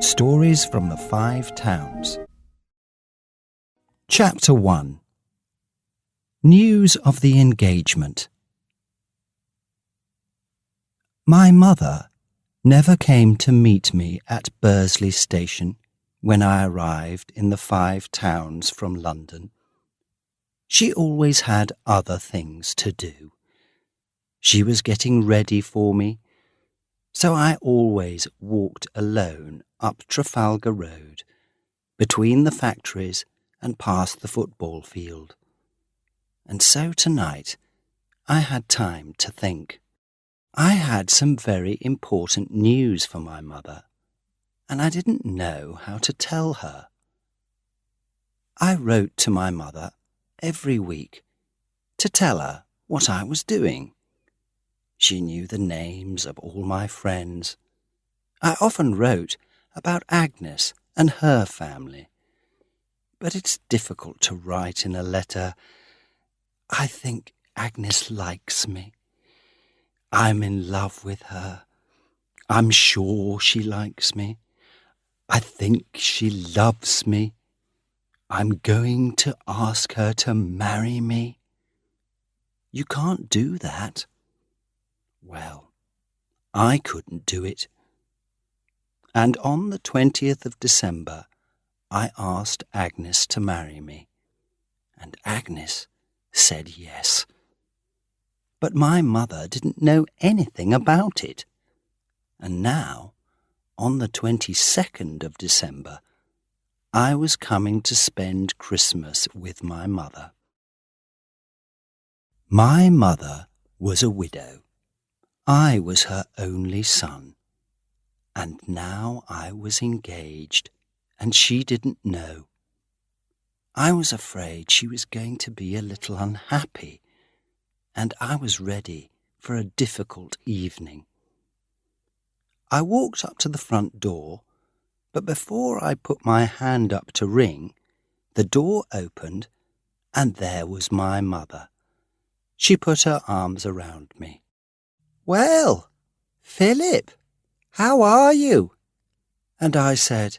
Stories from the Five Towns. Chapter 1. News of the engagement. My mother never came to meet me at Bursley station when I arrived in the Five Towns from London. She always had other things to do. She was getting ready for me, so I always walked alone up Trafalgar Road, between the factories and past the football field. And so tonight I had time to think. I had some very important news for my mother, and I didn't know how to tell her. I wrote to my mother every week to tell her what I was doing. She knew the names of all my friends. I often wrote about Agnes and her family. But it's difficult to write in a letter. I think Agnes likes me. I'm in love with her. I'm sure she likes me. I think she loves me. I'm going to ask her to marry me. You can't do that. Well, I couldn't do it. And on the 20th of December, I asked Agnes to marry me, and Agnes said yes. But my mother didn't know anything about it. And now, on the 22nd of December, I was coming to spend Christmas with my mother. My mother was a widow. I was her only son, and now I was engaged, and she didn't know. I was afraid she was going to be a little unhappy, and I was ready for a difficult evening. I walked up to the front door, but before I put my hand up to ring, the door opened, and there was my mother. She put her arms around me. "Well, Philip, how are you?" And I said,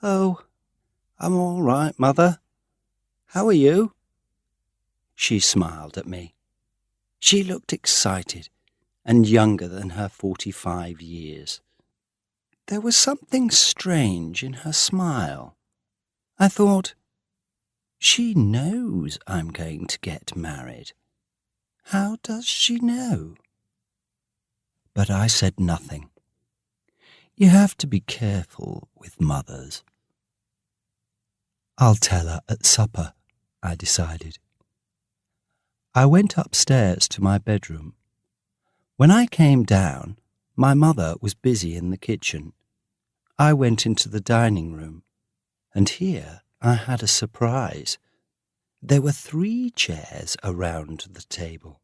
"Oh, I'm all right, Mother. How are you?" She smiled at me. She looked excited and younger than her 45 years. There was something strange in her smile. I thought, she knows I'm going to get married. How does she know? But I said nothing. You have to be careful with mothers. I'll tell her at supper, I decided. I went upstairs to my bedroom. When I came down, my mother was busy in the kitchen. I went into the dining room, and here I had a surprise. There were 3 chairs around the table,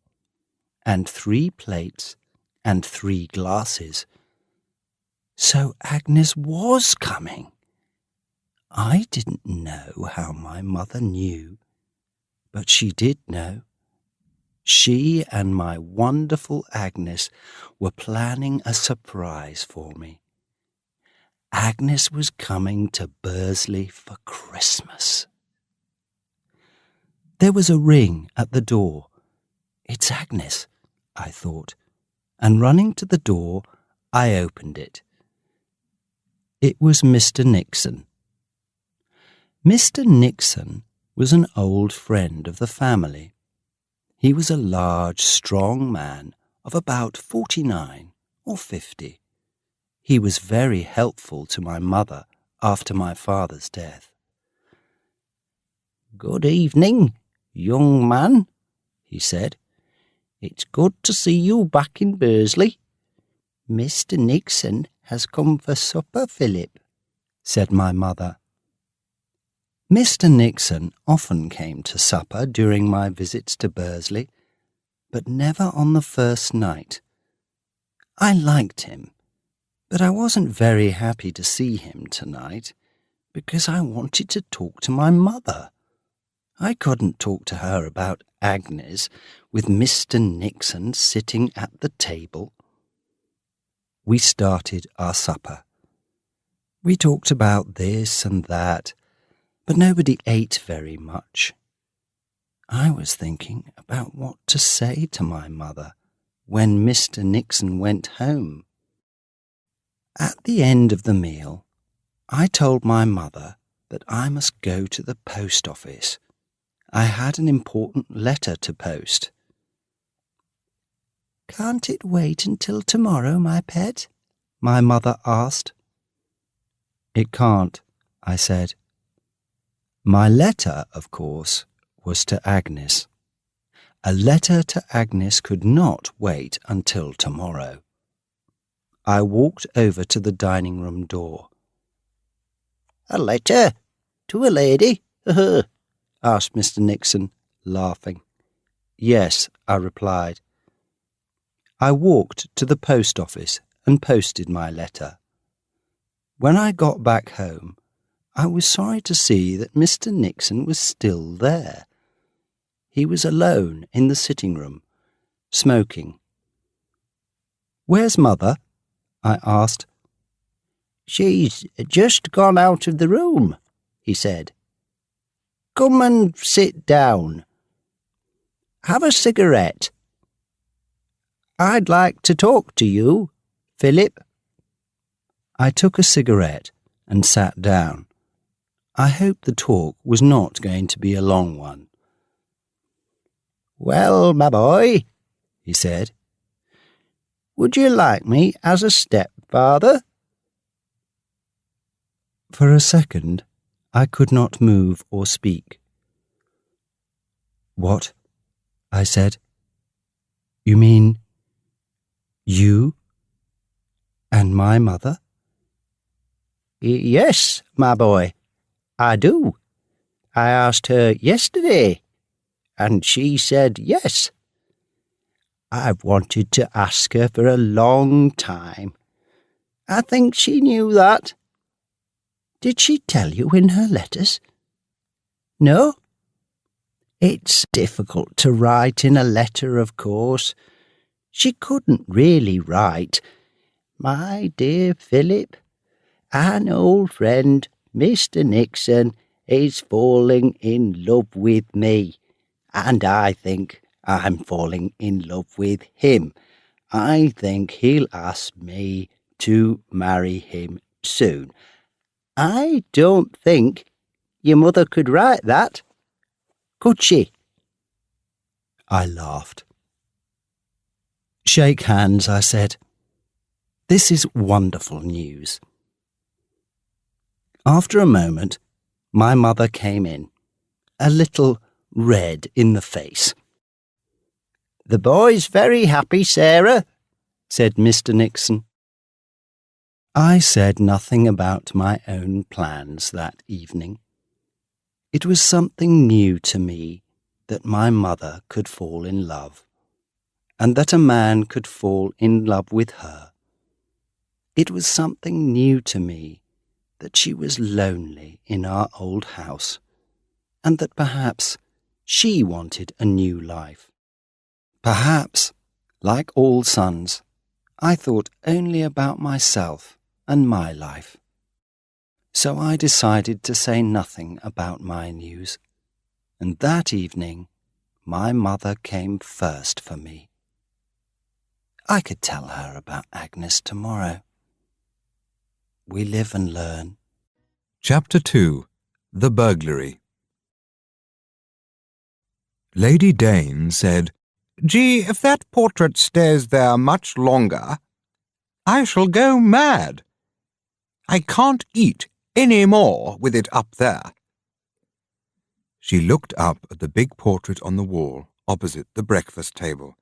and 3 plates, and 3 glasses. So Agnes was coming. I didn't know how my mother knew, but she did know. She and my wonderful Agnes were planning a surprise for me. Agnes was coming to Bursley for Christmas. There was a ring at the door. It's Agnes, I thought, and running to the door, I opened it. It was Mr Nixon. Mr Nixon was an old friend of the family. He was a large, strong man of about 49 or 50. He was very helpful to my mother after my father's death. "Good evening, young man," he said. "It's good to see you back in Bursley." "Mr Nixon has come for supper, Philip," said my mother. Mr Nixon often came to supper during my visits to Bursley, but never on the first night. I liked him, but I wasn't very happy to see him tonight, because I wanted to talk to my mother. I couldn't talk to her about Agnes with Mr Nixon sitting at the table. We started our supper. We talked about this and that, but nobody ate very much. I was thinking about what to say to my mother when Mr. Nixon went home. At the end of the meal, I told my mother that I must go to the post office. I had an important letter to post. "Can't it wait until tomorrow, my pet?" my mother asked. "It can't," I said. My letter, of course, was to Agnes. A letter to Agnes could not wait until tomorrow. I walked over to the dining room door. "A letter? To a lady?" asked Mr. Nixon, laughing. "Yes," I replied. I walked to the post office and posted my letter. When I got back home, I was sorry to see that Mr. Nixon was still there. He was alone in the sitting room, smoking. "Where's Mother?" I asked. "She's just gone out of the room," he said. "Come and sit down. Have a cigarette. I'd like to talk to you, Philip." I took a cigarette and sat down. I hoped the talk was not going to be a long one. "Well, my boy," he said, "would you like me as a stepfather?" For a second, I could not move or speak. "What?" I said. "You mean you and my mother?" "Yes, my boy, I do. I asked her yesterday, and she said yes. I've wanted to ask her for a long time. I think she knew that." "Did she tell you in her letters?" "No. It's difficult to write in a letter, of course. She couldn't really write, 'My dear Philip, an old friend, Mr. Nixon, is falling in love with me, and I think I'm falling in love with him. I think he'll ask me to marry him soon.' I don't think your mother could write that, could she?" I laughed. "Shake hands," I said. "This is wonderful news." After a moment, my mother came in, a little red in the face. "The boy's very happy, Sarah," said Mr. Nixon. I said nothing about my own plans that evening. It was something new to me that my mother could fall in love, and that a man could fall in love with her. It was something new to me that she was lonely in our old house, and that perhaps she wanted a new life. Perhaps, like all sons, I thought only about myself and my life. So I decided to say nothing about my news, and that evening my mother came first for me. I could tell her about Agnes tomorrow. We live and learn. Chapter 2. The Burglary. Lady Dane said, "Gee, if that portrait stays there much longer, I shall go mad. I can't eat any more with it up there." She looked up at the big portrait on the wall opposite the breakfast table.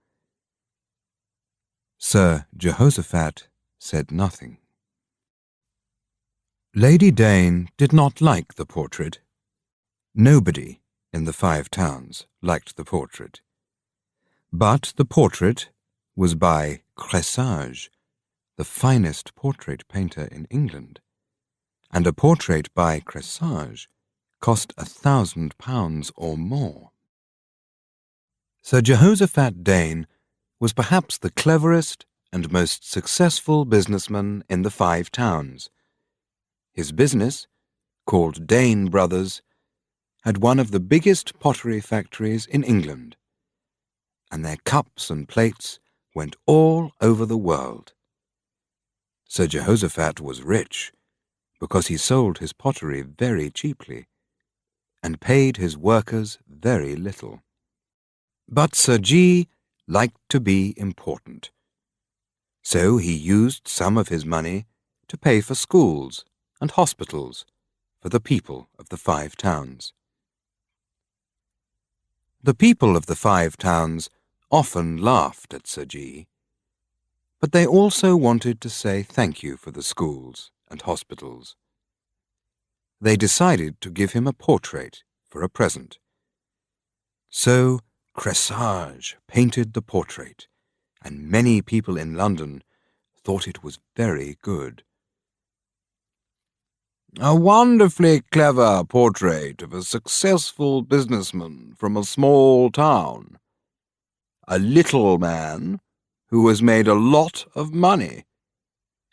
Sir Jehoshaphat said nothing. Lady Dane did not like the portrait. Nobody in the 5 Towns liked the portrait. But the portrait was by Cressage, the finest portrait painter in England, and a portrait by Cressage cost £1,000 or more. Sir Jehoshaphat Dane was perhaps the cleverest and most successful businessman in the 5 Towns. His business, called Dane Brothers, had one of the biggest pottery factories in England, and their cups and plates went all over the world. Sir Jehoshaphat was rich because he sold his pottery very cheaply and paid his workers very little. But Sir G liked to be important, so he used some of his money to pay for schools and hospitals for the people of the 5 towns. The people of the 5 towns often laughed at Sir G, but they also wanted to say thank you for the schools and hospitals. They decided to give him a portrait for a present. So Cressage painted the portrait, and many people in London thought it was very good. "A wonderfully clever portrait of a successful businessman from a small town. A little man who has made a lot of money,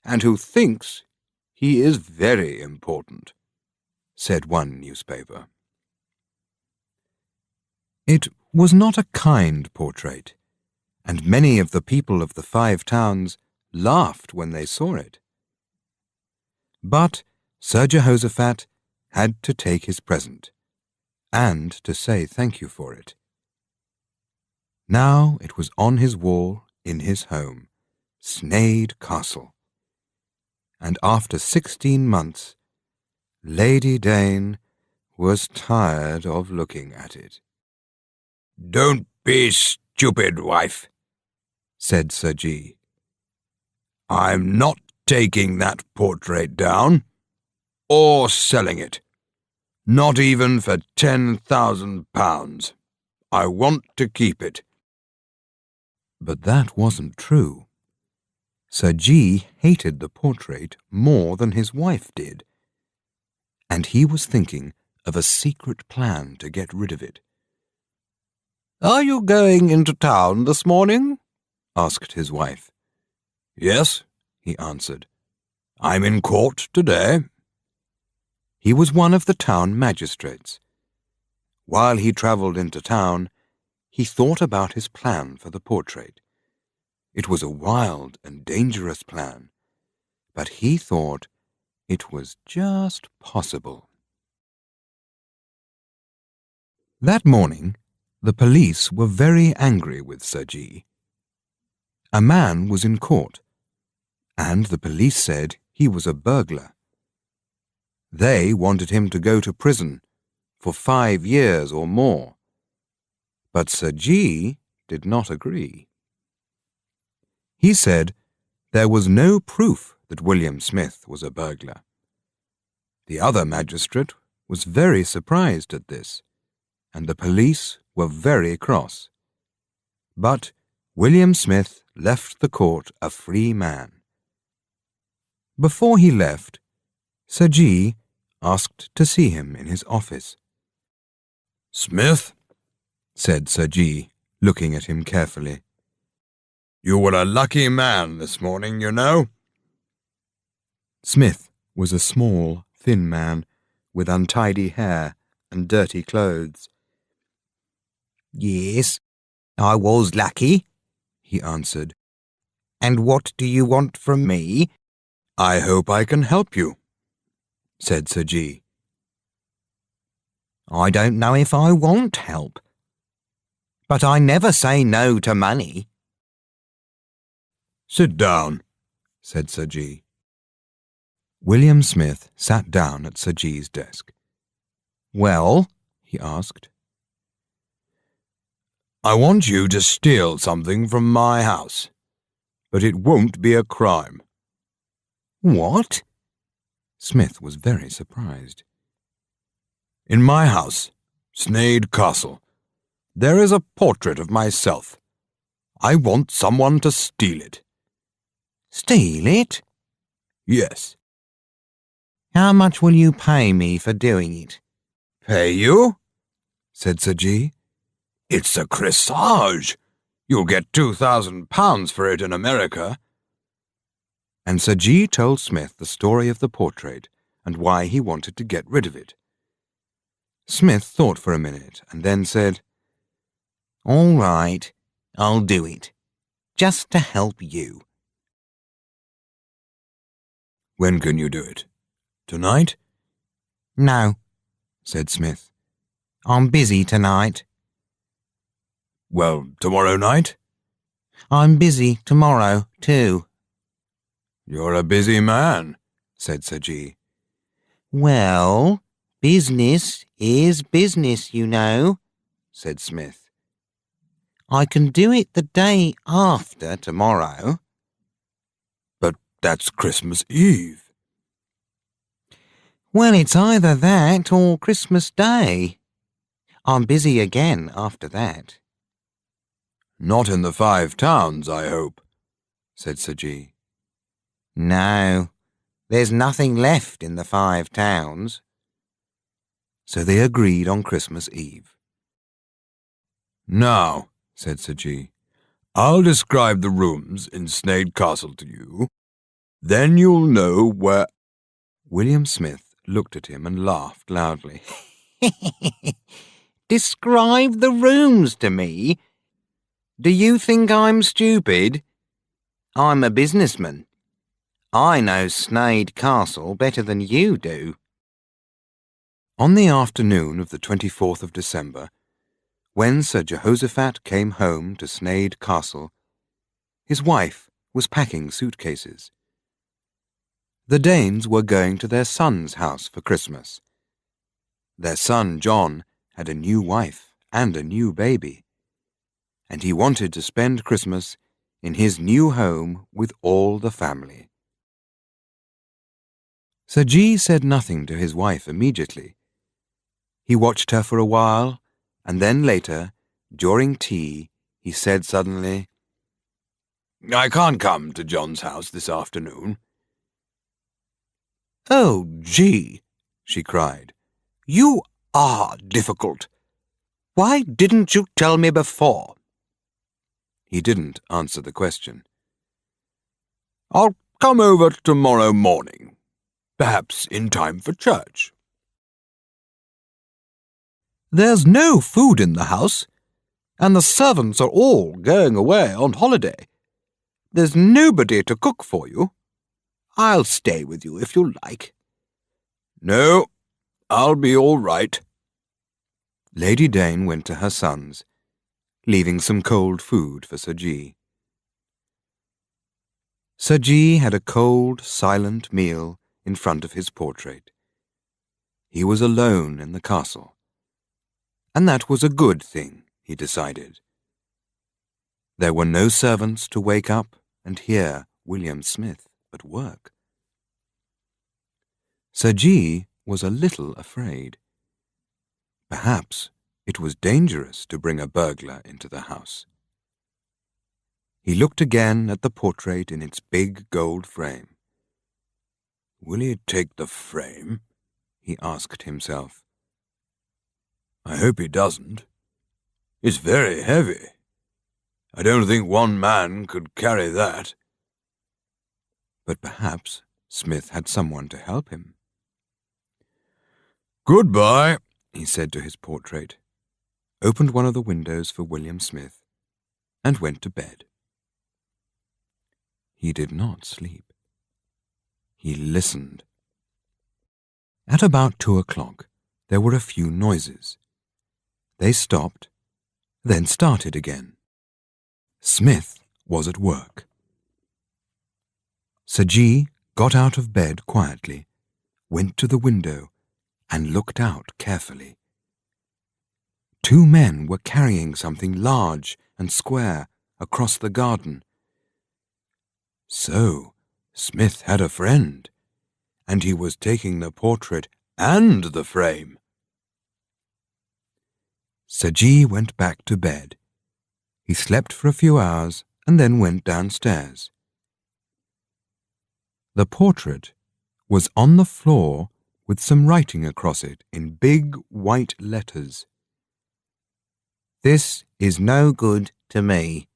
and who thinks he is very important," said one newspaper. It was not a kind portrait, and many of the people of the 5 towns laughed when they saw it. But Sir Jehoshaphat had to take his present, and to say thank you for it. Now it was on his wall in his home, Sneyd Castle, and after 16 months, Lady Dane was tired of looking at it. "Don't be stupid, wife," said Sir G. "I'm not taking that portrait down, or selling it, not even for £10,000. I want to keep it." But that wasn't true. Sir G hated the portrait more than his wife did, and he was thinking of a secret plan to get rid of it. "Are you going into town this morning?" asked his wife. "Yes," he answered. "I'm in court today." He was one of the town magistrates. While he travelled into town, he thought about his plan for the portrait. It was a wild and dangerous plan, but he thought it was just possible. That morning, the police were very angry with Sir G. A man was in court, and the police said he was a burglar. They wanted him to go to prison for 5 years or more, but Sir G did not agree. He said there was no proof that William Smith was a burglar. The other magistrate was very surprised at this, and the police were very cross. But William Smith left the court a free man. Before he left, Sir G asked to see him in his office. "Smith," said Sir G, looking at him carefully, "you were a lucky man this morning, you know." Smith was a small, thin man with untidy hair and dirty clothes. "Yes, I was lucky," he answered. "And what do you want from me?" "I hope I can help you," said Sir G. "I don't know if I want help, but I never say no to money." "Sit down," said Sir G. William Smith sat down at Sir G's desk. "Well?" he asked. "I want you to steal something from my house, but it won't be a crime." "What?" Smith was very surprised. "In my house, Sneyd Castle, there is a portrait of myself. I want someone to steal it." "Steal it?" "Yes." "How much will you pay me for doing it?" "Pay you?" said Sir G. "It's a Cressage. You'll get £2,000 for it in America." And Sir G told Smith the story of the portrait and why he wanted to get rid of it. Smith thought for a minute and then said, "All right, I'll do it, just to help you." "When can you do it? Tonight?" "No," said Smith. "I'm busy tonight." "Well, tomorrow night?" "I'm busy tomorrow, too." "You're a busy man," said Sir G. "Well, business is business, you know," said Smith. "I can do it the day after tomorrow." "But that's Christmas Eve." "Well, it's either that or Christmas Day. I'm busy again after that." "Not in the Five Towns, I hope," said Sir G. "No, there's nothing left in the Five Towns." So they agreed on Christmas Eve. "Now," said Sir G., "I'll describe the rooms in Sneyd Castle to you. Then you'll know where—" William Smith looked at him and laughed loudly. "Describe the rooms to me? Do you think I'm stupid? I'm a businessman. I know Sneyd Castle better than you do." On the afternoon of the 24th of December, when Sir Jehoshaphat came home to Sneyd Castle, his wife was packing suitcases. The Danes were going to their son's house for Christmas. Their son John had a new wife and a new baby, and he wanted to spend Christmas in his new home with all the family. Sir G. said nothing to his wife immediately. He watched her for a while, and then later, during tea, he said suddenly, "I can't come to John's house this afternoon." "Oh, G," she cried, "you are difficult. Why didn't you tell me before?" He didn't answer the question. "I'll come over tomorrow morning, perhaps in time for church." "There's no food in the house, and the servants are all going away on holiday. There's nobody to cook for you. I'll stay with you if you like." "No, I'll be all right." Lady Dane went to her sons, leaving some cold food for Sir G. Sir G. had a cold, silent meal in front of his portrait. He was alone in the castle, and that was a good thing, he decided. There were no servants to wake up and hear William Smith at work. Sir G. was a little afraid. Perhaps it was dangerous to bring a burglar into the house. He looked again at the portrait in its big gold frame. "Will he take the frame?" he asked himself. "I hope he doesn't. It's very heavy. I don't think one man could carry that." But perhaps Smith had someone to help him. "Goodbye," he said to his portrait, opened one of the windows for William Smith, and went to bed. He did not sleep. He listened. At about 2 o'clock, there were a few noises. They stopped, then started again. Smith was at work. Sir G. got out of bed quietly, went to the window, and looked out carefully. 2 men were carrying something large and square across the garden. So, Smith had a friend, and he was taking the portrait and the frame. Sir G. went back to bed. He slept for a few hours and then went downstairs. The portrait was on the floor with some writing across it in big white letters. "This is no good to me."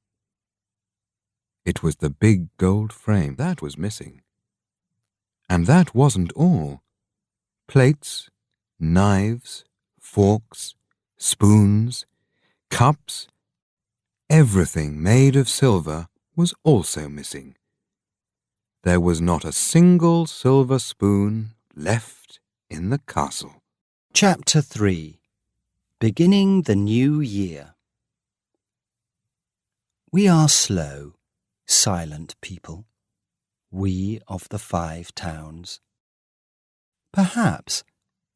It was the big gold frame that was missing. And that wasn't all. Plates, knives, forks, spoons, cups, everything made of silver was also missing. There was not a single silver spoon left in the castle. Chapter 3. Beginning the New Year. We are slow, silent people, we of the 5 towns. Perhaps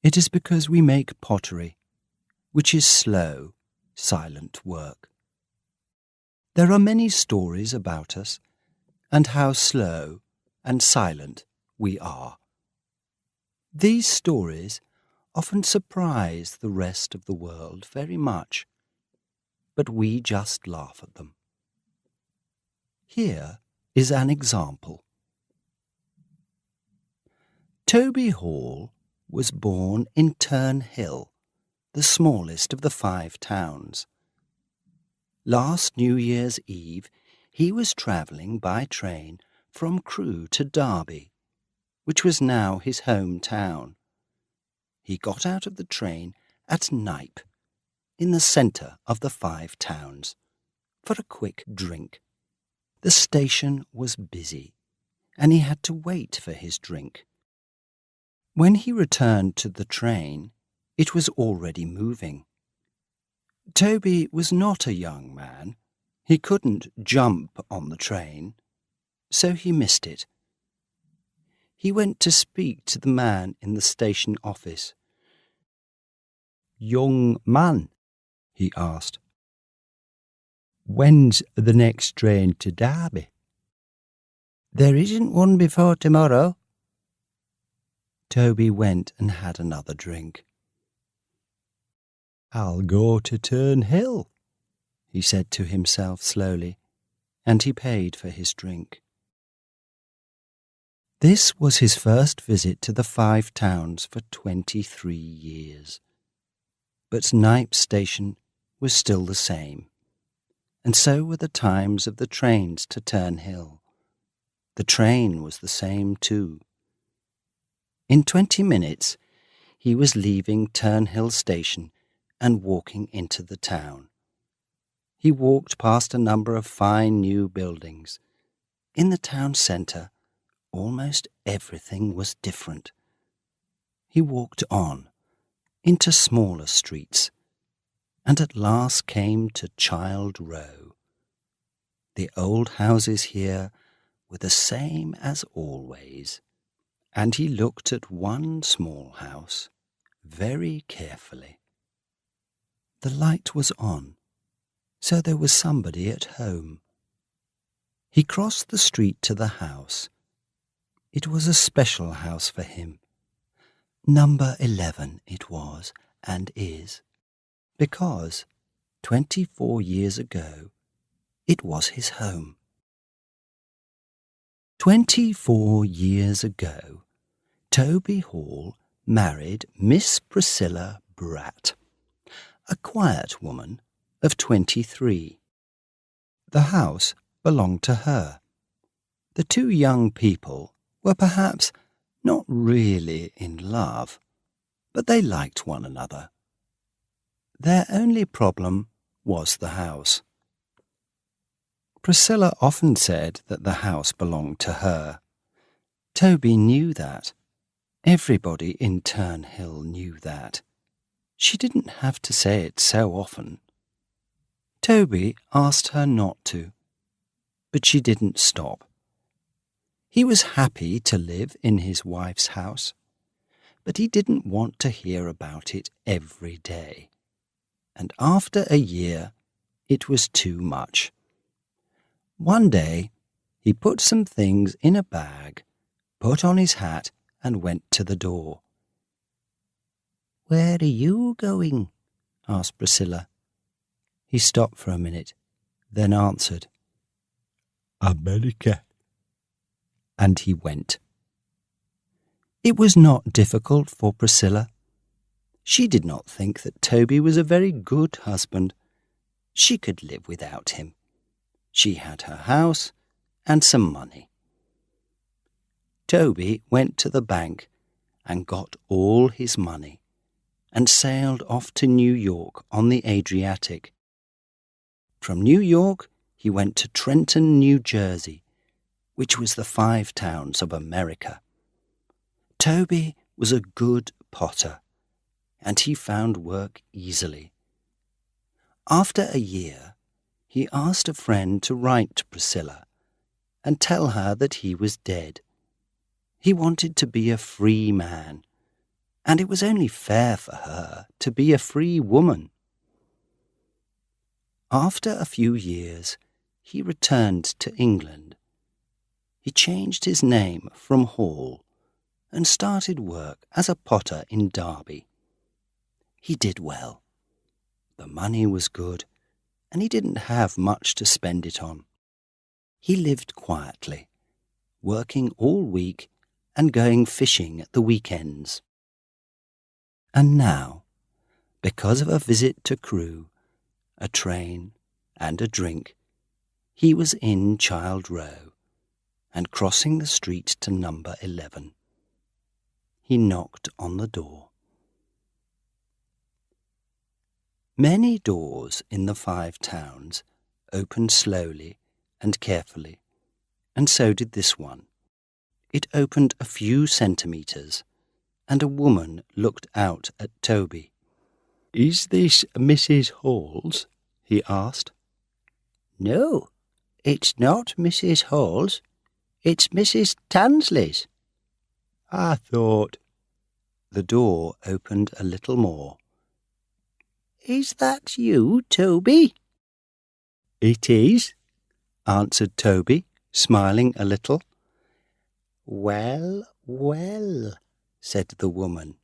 it is because we make pottery, which is slow, silent work. There are many stories about us and how slow and silent we are. These stories often surprise the rest of the world very much, but we just laugh at them. Here is an example. Toby Hall was born in Turnhill, the smallest of the 5 towns. Last New Year's Eve, he was travelling by train from Crewe to Derby, which was now his home town. He got out of the train at Knype, in the centre of the 5 towns, for a quick drink. The station was busy, and he had to wait for his drink. When he returned to the train, it was already moving. Toby was not a young man. He couldn't jump on the train, so he missed it. He went to speak to the man in the station office. "Young man," he asked, "when's the next train to Derby?" "There isn't one before tomorrow." Toby went and had another drink. "I'll go to Turnhill," he said to himself slowly, and he paid for his drink. This was his first visit to the 5 towns for 23 years. But Knype Station was still the same, and so were the times of the trains to Turnhill. The train was the same too. In 20 minutes, he was leaving Turnhill Station and walking into the town. He walked past a number of fine new buildings. In the town centre, almost everything was different. He walked on, into smaller streets, and at last came to Child Row. The old houses here were the same as always, and he looked at one small house very carefully. The light was on, so there was somebody at home. He crossed the street to the house. It was a special house for him. Number 11 it was, and is, because 24 years ago it was his home. 24 years ago, Toby Hall married Miss Priscilla Bratt, a quiet woman of 23. The house belonged to her. The 2 young people were perhaps not really in love, but they liked one another. Their only problem was the house. Priscilla often said that the house belonged to her. Toby knew that. Everybody in Turnhill knew that. She didn't have to say it so often. Toby asked her not to, but she didn't stop. He was happy to live in his wife's house, but he didn't want to hear about it every day. And after a year, it was too much. One day, he put some things in a bag, put on his hat, and went to the door. "Where are you going?" asked Priscilla. He stopped for a minute, then answered, "America." And he went. It was not difficult for Priscilla. She did not think that Toby was a very good husband. She could live without him. She had her house and some money. Toby went to the bank and got all his money and sailed off to New York on the Adriatic. From New York, he went to Trenton, New Jersey, which was the 5 Towns of America. Toby was a good potter, and he found work easily. After a year, he asked a friend to write to Priscilla and tell her that he was dead. He wanted to be a free man, and it was only fair for her to be a free woman. After a few years, he returned to England. He changed his name from Hall and started work as a potter in Derby. He did well. The money was good, and he didn't have much to spend it on. He lived quietly, working all week and going fishing at the weekends. And now, because of a visit to Crewe, a train, and a drink, he was in Child Row and crossing the street to number 11. He knocked on the door. Many doors in the 5 Towns opened slowly and carefully, and so did this one. It opened a few centimetres, and a woman looked out at Toby. "Is this Mrs. Hall's?" he asked. "No, it's not Mrs. Hall's. It's Mrs. Tansley's." "I thought—" The door opened a little more. "Is that you, Toby?" "It is," answered Toby, smiling a little. "Well, well," said the woman.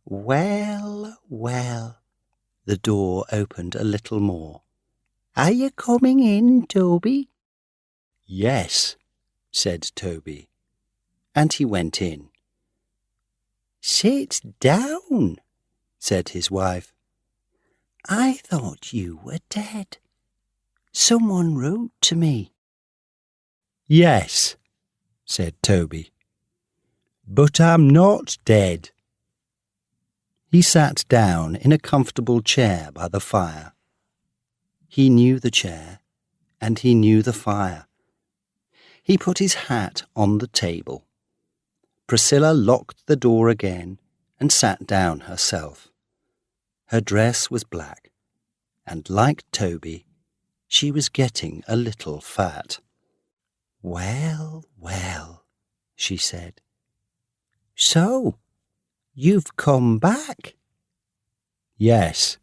"Well, well." The door opened a little more. "Are you coming in, Toby?" "Yes," said Toby, and he went in. "Sit down," said his wife. "I thought you were dead. Someone wrote to me." "Yes," said Toby, "but I'm not dead." He sat down in a comfortable chair by the fire. He knew the chair, and he knew the fire. He put his hat on the table. Priscilla locked the door again and sat down herself. Her dress was black, and like Toby, she was getting a little fat. "Well, well," she said. "So, you've come back?" "Yes."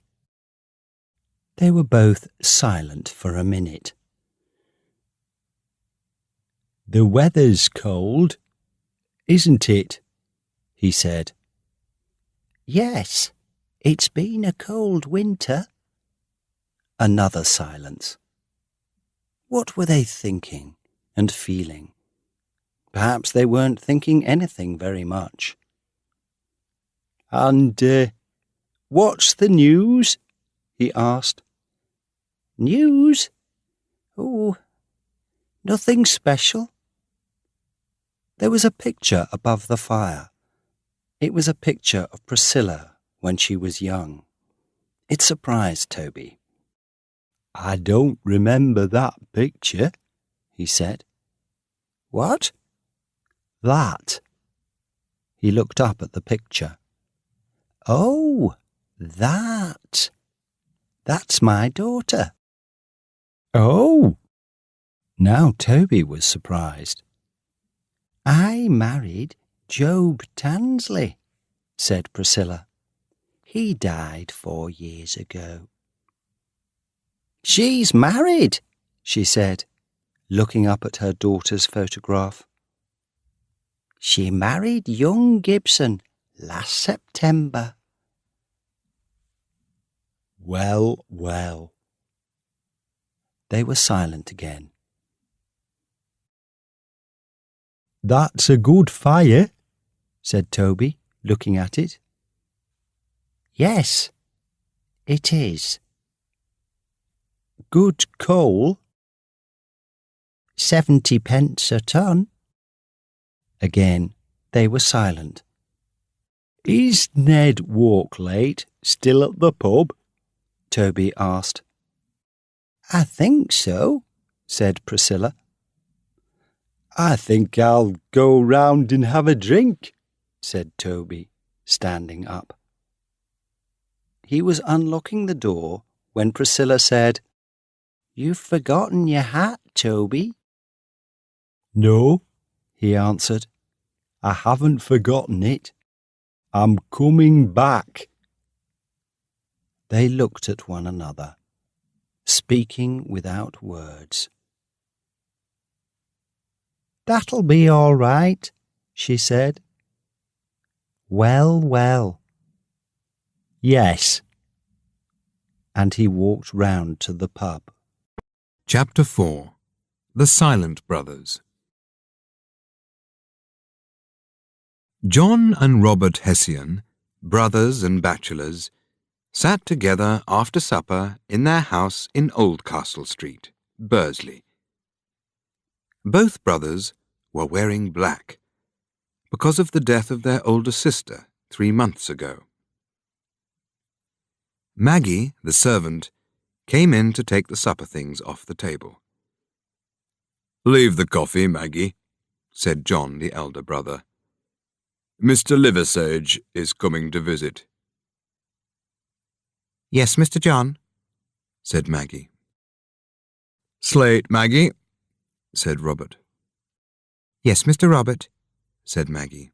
They were both silent for a minute. "The weather's cold, isn't it?" he said. "Yes, it's been a cold winter." Another silence. What were they thinking and feeling? Perhaps they weren't thinking anything very much. "And what's the news?" he asked. "News? Oh, nothing special." There was a picture above the fire. It was a picture of Priscilla when she was young. It surprised Toby. "I don't remember that picture," he said. "What?" "That." He looked up at the picture. "Oh, that. That's my daughter." "Oh!" Now Toby was surprised. "I married Job Tansley," said Priscilla. "He died 4 years ago." "She's married," she said, looking up at her daughter's photograph. "She married young Gibson last September." "Well, well." They were silent again. "That's a good fire," said Toby, looking at it. "Yes, it is." "Good coal?" 70 pence a ton." Again they were silent. Is Ned Walklate still at the pub? Toby asked. I think so, said Priscilla. I think I'll go round and have a drink, said Toby, standing up. He was unlocking the door when Priscilla said, You've forgotten your hat, Toby. No, he answered. I haven't forgotten it. I'm coming back. They looked at one another, speaking without words. That'll be all right, she said. Well, well. Yes. And he walked round to the pub. Chapter 4. The Silent Brothers. John and Robert Hessian, brothers and bachelors, sat together after supper in their house in Oldcastle Street, Bursley. Both brothers were wearing black because of the death of their older sister 3 months ago. Maggie, the servant, came in to take the supper things off the table. Leave the coffee, Maggie, said John, the elder brother. Mr Liversage is coming to visit. Yes, Mr. John, said Maggie. Slate, Maggie, said Robert. Yes, Mr. Robert, said Maggie.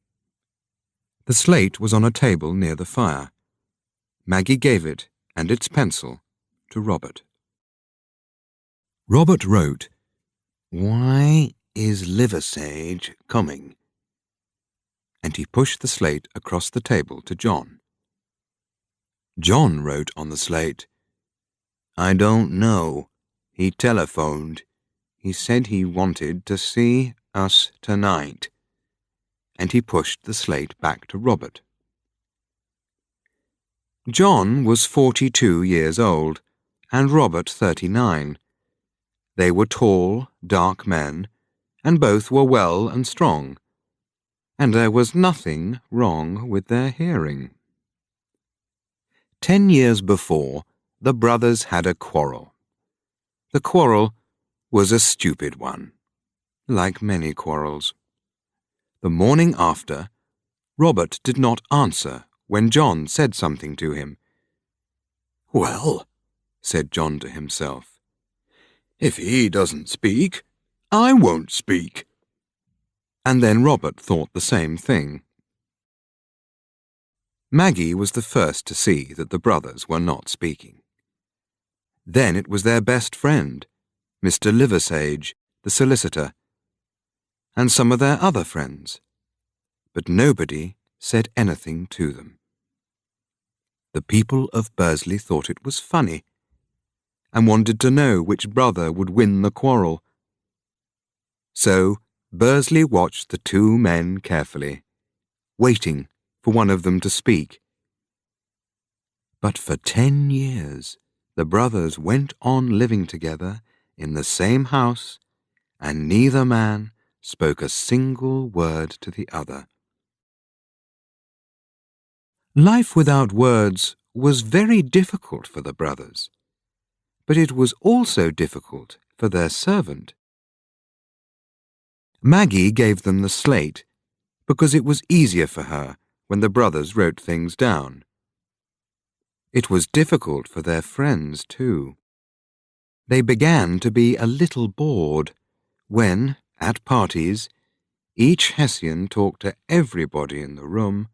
The slate was on a table near the fire. Maggie gave it and its pencil to Robert. Robert wrote, Why is Liversage coming? And he pushed the slate across the table to John. John wrote on the slate, I don't know. He telephoned. He said he wanted to see us tonight. And he pushed the slate back to Robert. John was 42 years old, and Robert 39. They were tall, dark men, and both were well and strong, and there was nothing wrong with their hearing. 10 years before, the brothers had a quarrel. The quarrel was a stupid one, like many quarrels. The morning after, Robert did not answer when John said something to him. Well, said John to himself, if he doesn't speak, I won't speak. And then Robert thought the same thing. Maggie was the first to see that the brothers were not speaking. Then it was their best friend, Mr Liversage, the solicitor, and some of their other friends, but nobody said anything to them. The people of Bursley thought it was funny and wanted to know which brother would win the quarrel. So Bursley watched the two men carefully, waiting for one of them to speak. But for 10 years, the brothers went on living together in the same house, and neither man spoke a single word to the other. Life without words was very difficult for the brothers, but it was also difficult for their servant. Maggie gave them the slate because it was easier for her when the brothers wrote things down. It was difficult for their friends, too. They began to be a little bored when, at parties, each Hessian talked to everybody in the room,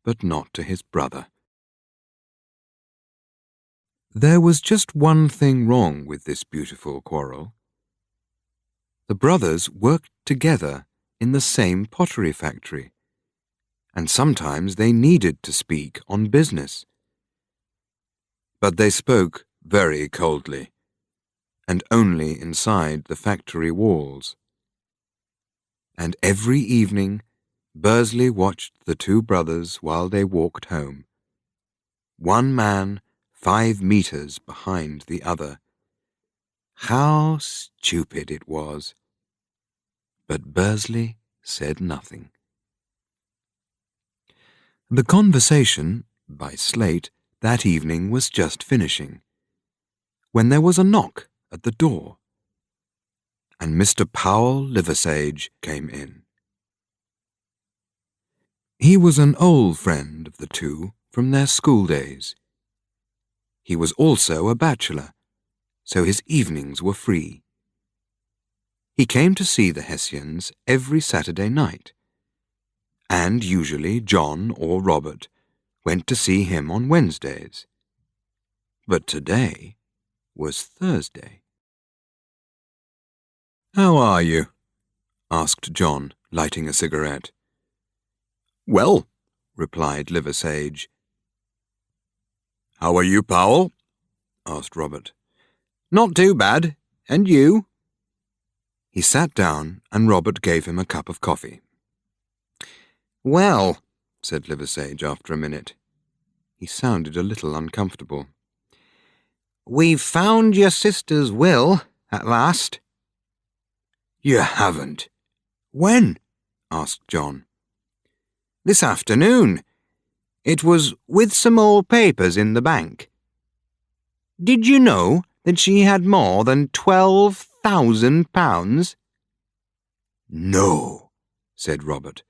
but not to his brother. There was just one thing wrong with this beautiful quarrel. The brothers worked together in the same pottery factory, and sometimes they needed to speak on business. But they spoke very coldly, and only inside the factory walls. And every evening, Bursley watched the two brothers while they walked home. One man 5 meters behind the other. How stupid it was! But Bursley said nothing. The conversation, by Slate, that evening was just finishing, when there was a knock at the door, and Mr. Powell Liversage came in. He was an old friend of the two from their school days. He was also a bachelor, so his evenings were free. He came to see the Hessians every Saturday night, and usually John or Robert went to see him on Wednesdays. But today was Thursday. "How are you?" asked John, lighting a cigarette. "Well," replied Liversage. "How are you, Powell?" asked Robert. "Not too bad. And you?" He sat down, and Robert gave him a cup of coffee. "Well," said Liversage after a minute. He sounded a little uncomfortable. "we've found your sister's will, at last." "You haven't. When?" asked John. "This afternoon. It was with some old papers in the bank. Did you know that she had more than £12,000? "No," said Robert.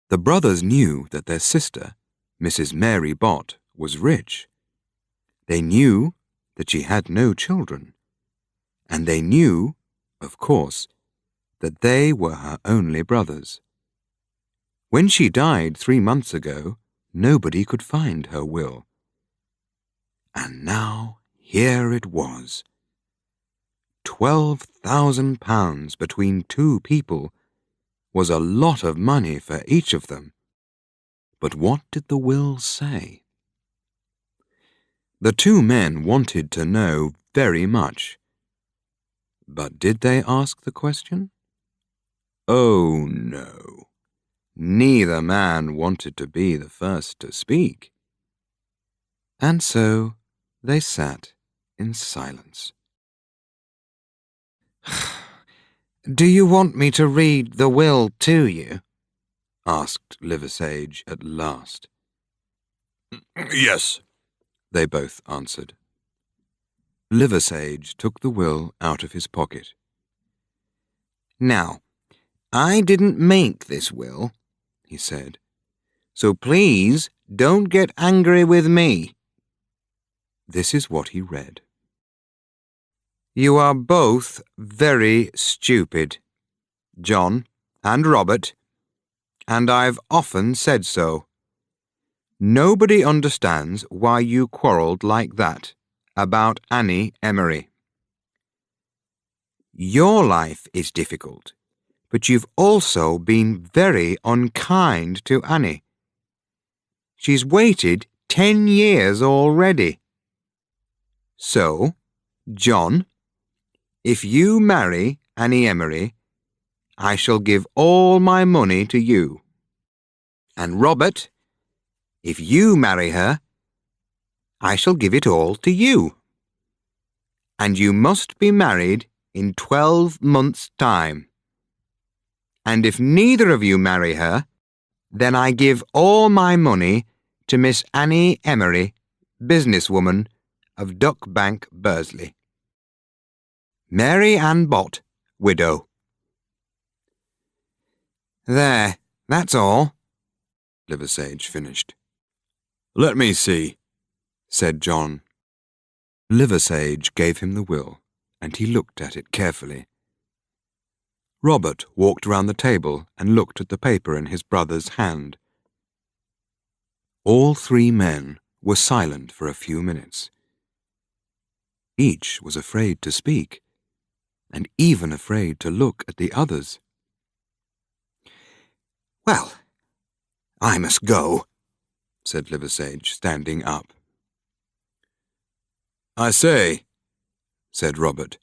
The brothers knew that their sister, Mrs. Mary Bott, was rich. They knew that she had no children, and they knew, of course, that they were her only brothers. When she died 3 months ago, nobody could find her will. And now here it was. £12,000 between 2 people was a lot of money for each of them. But what did the will say? The 2 men wanted to know very much. But did they ask the question? Oh, no. Neither man wanted to be the first to speak. And so they sat in silence. "Do you want me to read the will to you?" asked Liversage at last. "Yes," they both answered. Liversage took the will out of his pocket. "Now, I didn't make this will," he said, "so please don't get angry with me." This is what he read. "You are both very stupid, John and Robert, and I've often said so. Nobody understands why you quarrelled like that about Annie Emery. Your life is difficult, but you've also been very unkind to Annie. She's waited 10 years already. So, John, if you marry Annie Emery, I shall give all my money to you. And Robert, if you marry her, I shall give it all to you. And you must be married in 12 months' time. And if neither of you marry her, then I give all my money to Miss Annie Emery, businesswoman of Duck Bank, Bursley. Mary Ann Bott, widow." "There, that's all," Liversage finished. "Let me see," said John. Liversage gave him the will, and he looked at it carefully. Robert walked round the table and looked at the paper in his brother's hand. All 3 men were silent for a few minutes. Each was afraid to speak, and even afraid to look at the others. "Well, I must go," said Liversage, standing up. "I say," said Robert,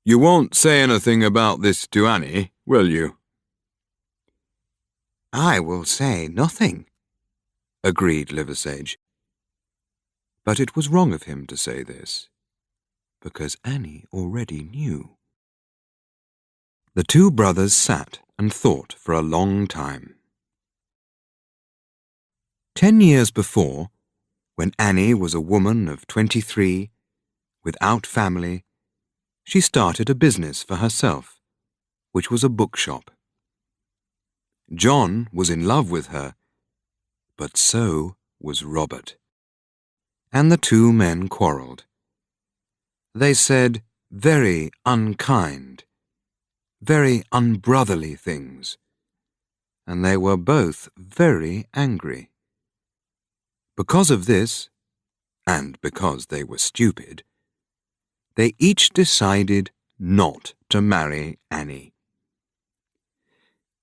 "you won't say anything about this to Annie, will you?" "I will say nothing," agreed Liversage. But it was wrong of him to say this, because Annie already knew. The 2 brothers sat and thought for a long time. 10 years before, when Annie was a woman of 23, without family, she started a business for herself, which was a bookshop. John was in love with her, but so was Robert. And the two men quarrelled. They said very unkind, very unbrotherly things, and they were both very angry. Because of this, and because they were stupid, they each decided not to marry Annie.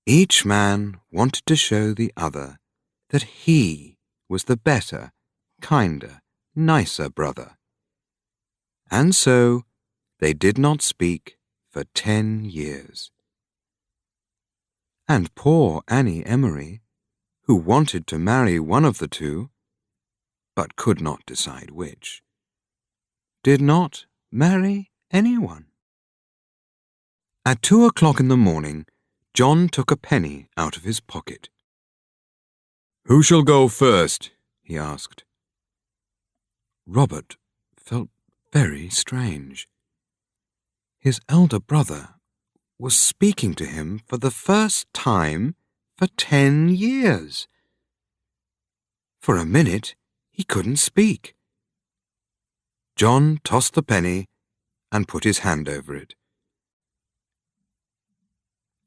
Each man wanted to show the other that he was the better, kinder, nicer brother. And so they did not speak for 10 years. And poor Annie Emery, who wanted to marry one of the two, but could not decide which, did not marry anyone. At 2 o'clock in the morning, John took a penny out of his pocket. "Who shall go first?" he asked. Robert felt very strange. His elder brother was speaking to him for the first time for 10 years. For a minute, he couldn't speak. John tossed the penny and put his hand over it.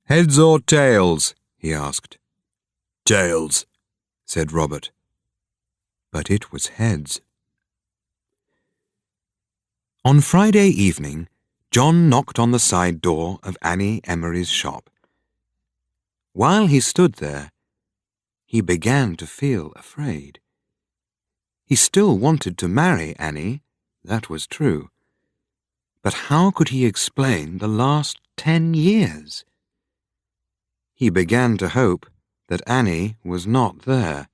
"Heads or tails?" he asked. "Tails," said Robert. But it was heads. On Friday evening, John knocked on the side door of Annie Emery's shop. While he stood there, he began to feel afraid. He still wanted to marry Annie, that was true. But how could he explain the last 10 years? He began to hope that Annie was not there.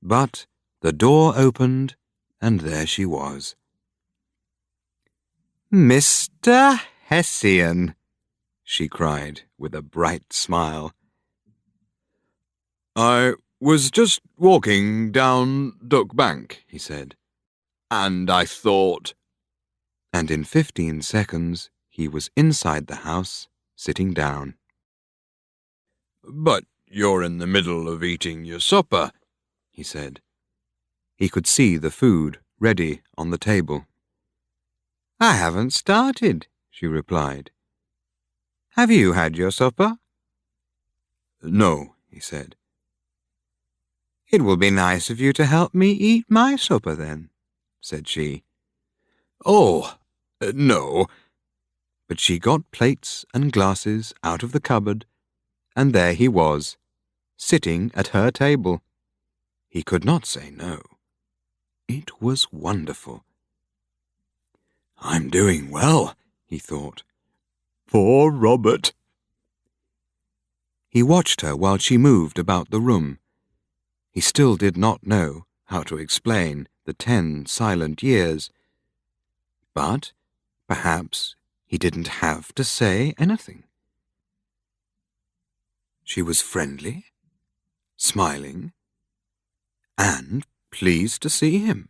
But the door opened, and there she was. "Mr. Hessian," she cried with a bright smile. "I was just walking down Duck Bank," he said, "and I thought—" And in 15 seconds he was inside the house, sitting down. "But you're in the middle of eating your supper," he said. He could see the food ready on the table. "I haven't started," she replied. "Have you had your supper?" "No," he said. "It will be nice of you to help me eat my supper then," said she. "Oh, no." But she got plates and glasses out of the cupboard, and there he was, sitting at her table. He could not say no. It was wonderful. "I'm doing well," he thought. "Poor Robert." He watched her while she moved about the room. He still did not know how to explain the 10 silent years. But perhaps he didn't have to say anything. She was friendly, smiling, and pleased to see him,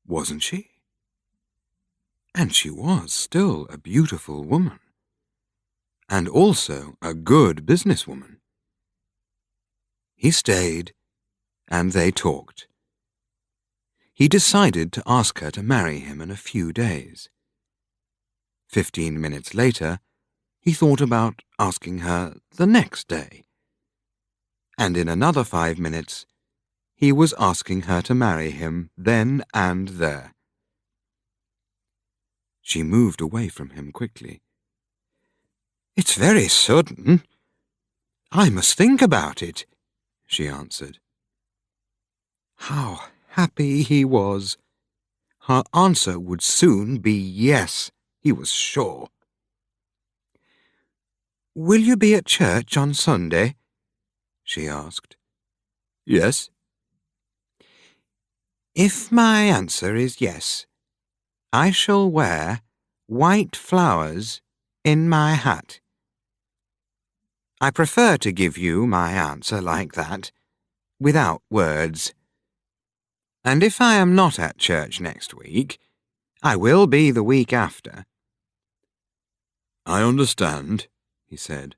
wasn't she? And she was still a beautiful woman, and also a good businesswoman. He stayed, and they talked. He decided to ask her to marry him in a few days. 15 minutes later, he thought about asking her the next day. And in another 5 minutes, he was asking her to marry him then and there. She moved away from him quickly. "It's very sudden. I must think about it," she answered. How happy he was. Her answer would soon be yes, he was sure. "Will you be at church on Sunday?" she asked. "Yes." "If my answer is yes, I shall wear white flowers in my hat. I prefer to give you my answer like that, without words. And if I am not at church next week, I will be the week after. I understand, he said.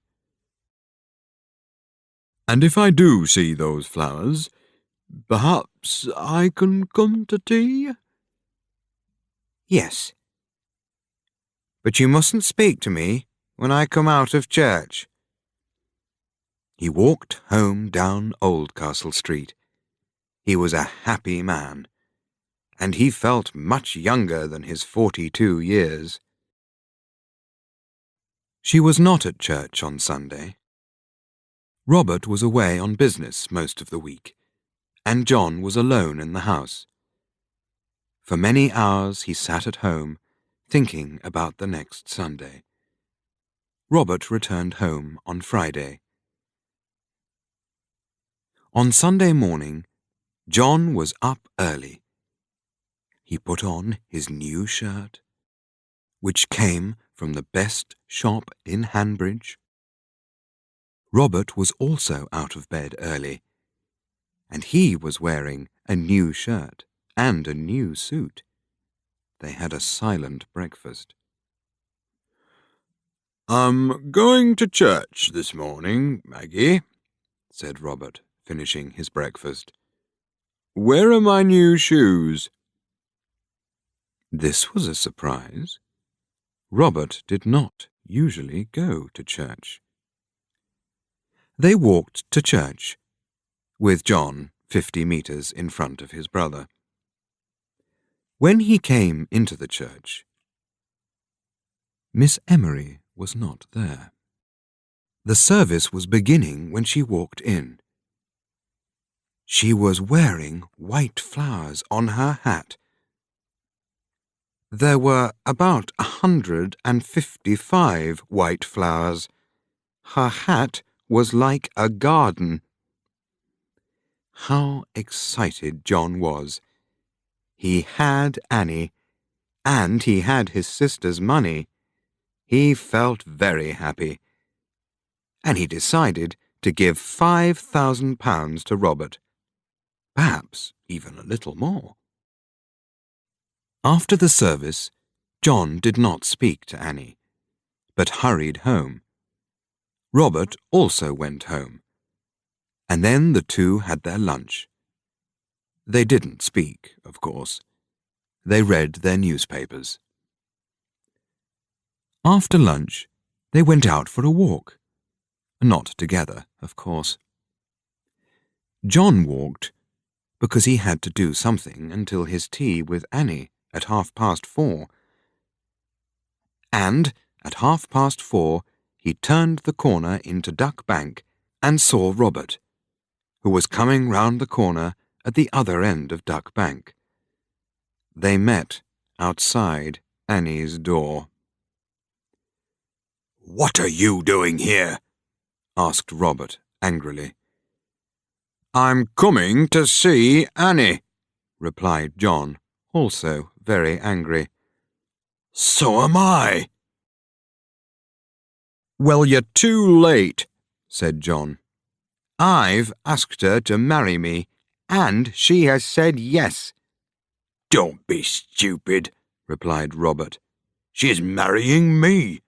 And if I do see those flowers, perhaps I can come to tea? Yes. But you mustn't speak to me when I come out of church. He walked home down Oldcastle Street. He was a happy man, and he felt much younger than his 42 years. She was not at church on Sunday. Robert was away on business most of the week, and John was alone in the house. For many hours he sat at home, thinking about the next Sunday. Robert returned home on Friday. On Sunday morning, John was up early. He put on his new shirt, which came from the best shop in Hanbridge. Robert was also out of bed early, and he was wearing a new shirt and a new suit. They had a silent breakfast. I'm going to church this morning, Maggie, said Robert, finishing his breakfast. Where are my new shoes? This was a surprise. Robert did not usually go to church. They walked to church, with John 50 meters in front of his brother. When he came into the church, Miss Emery was not there. The service was beginning when she walked in. She was wearing white flowers on her hat. There were about 155 white flowers. Her hat was like a garden. How excited John was. He had Annie, and he had his sister's money. He felt very happy, and he decided to give £5,000 to Robert, perhaps even a little more. After the service, John did not speak to Annie, but hurried home. Robert also went home, and then the two had their lunch. They didn't speak, of course. They read their newspapers. After lunch, they went out for a walk. Not together, of course. John walked because he had to do something until his tea with Annie at 4:30. And at 4:30, he turned the corner into Duck Bank and saw Robert, who was coming round the corner at the other end of Duck Bank. They met outside Annie's door. What are you doing here? Asked Robert angrily. I'm coming to see Annie, replied John, also very angry. So am I. Well, you're too late, said John. I've asked her to marry me, and she has said yes. Don't be stupid, replied Robert. She's marrying me.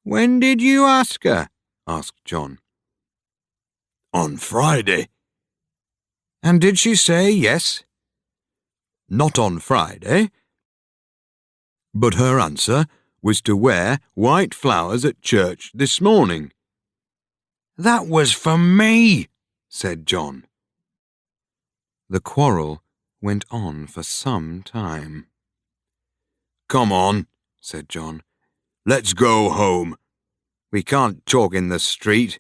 When did you ask her? Asked John. On Friday. And did she say yes? Not on Friday. But her answer was to wear white flowers at church this morning. That was for me, said John. The quarrel went on for some time. Come on, said John. Let's go home. We can't talk in the street.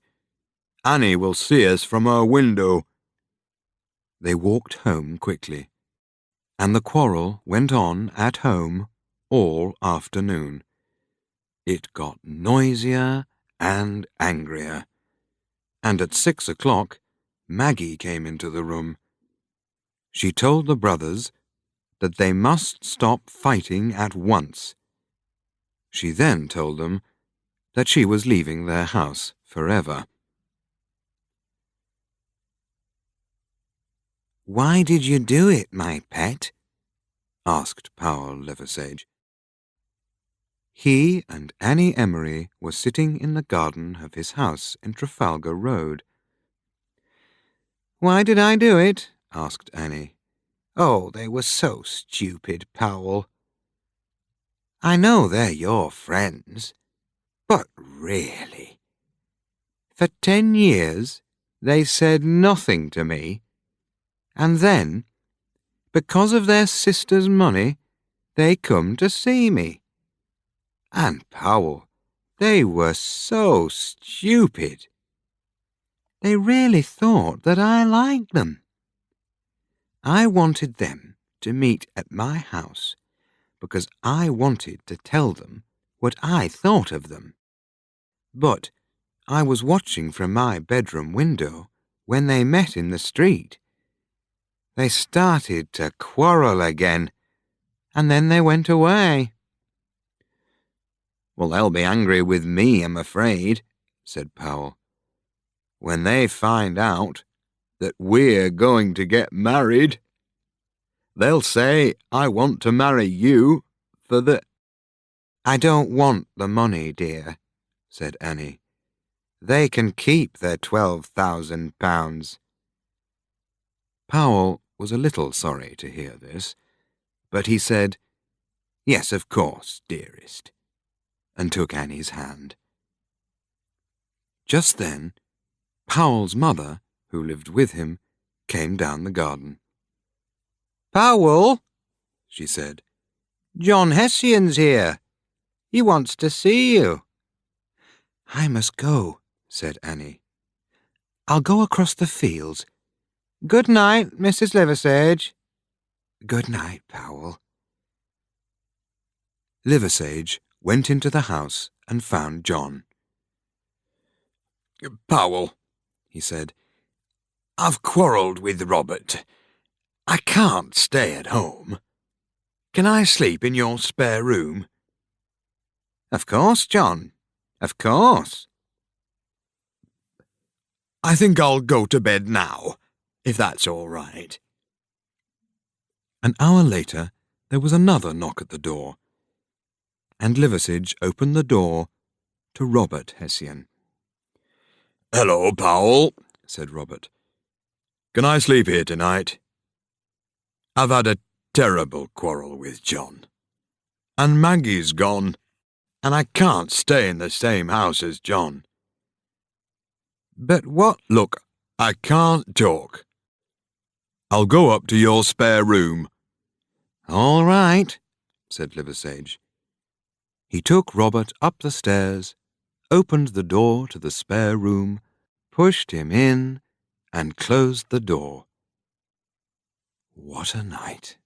Annie will see us from her window. They walked home quickly, and the quarrel went on at home all afternoon. It got noisier and angrier, and at 6 o'clock Maggie came into the room. She told the brothers that they must stop fighting at once. She then told them that she was leaving their house forever. "Why did you do it, my pet?" asked Powell Liversedge. He and Annie Emery were sitting in the garden of his house in Trafalgar Road. "Why did I do it?" asked Annie. "Oh, they were so stupid, Powell. I know they're your friends, but really, for 10 years they said nothing to me, and then, because of their sister's money, they come to see me. And Powell, they were so stupid. They really thought that I liked them. I wanted them to meet at my house because I wanted to tell them what I thought of them. But I was watching from my bedroom window when they met in the street. They started to quarrel again, and then they went away." "Well, they'll be angry with me, I'm afraid," said Powell, "when they find out that we're going to get married. They'll say I want to marry you for the—" "I don't want the money, dear," said Annie. "They can keep their £12,000. Powell was a little sorry to hear this, but he said, "Yes, of course, dearest," and took Annie's hand. Just then, Powell's mother, who lived with him, came down the garden. "Powell," she said, "John Hessian's here. He wants to see you." "I must go," said Annie. "I'll go across the fields. Good night, Mrs. Liversedge." "Good night, Powell." Liversedge went into the house and found John. "Powell," he said, "I've quarrelled with Robert. I can't stay at home. Can I sleep in your spare room?" "Of course, John. Of course." "I think I'll go to bed now, if that's all right." An hour later, there was another knock at the door, and Liversedge opened the door to Robert Hessian. "Hello, Powell," said Robert. "Can I sleep here tonight? I've had a terrible quarrel with John, and Maggie's gone, and I can't stay in the same house as John." "But what—" "Look, I can't talk. I'll go up to your spare room." "All right," said Liversedge. He took Robert up the stairs, opened the door to the spare room, pushed him in, and closed the door. What a night!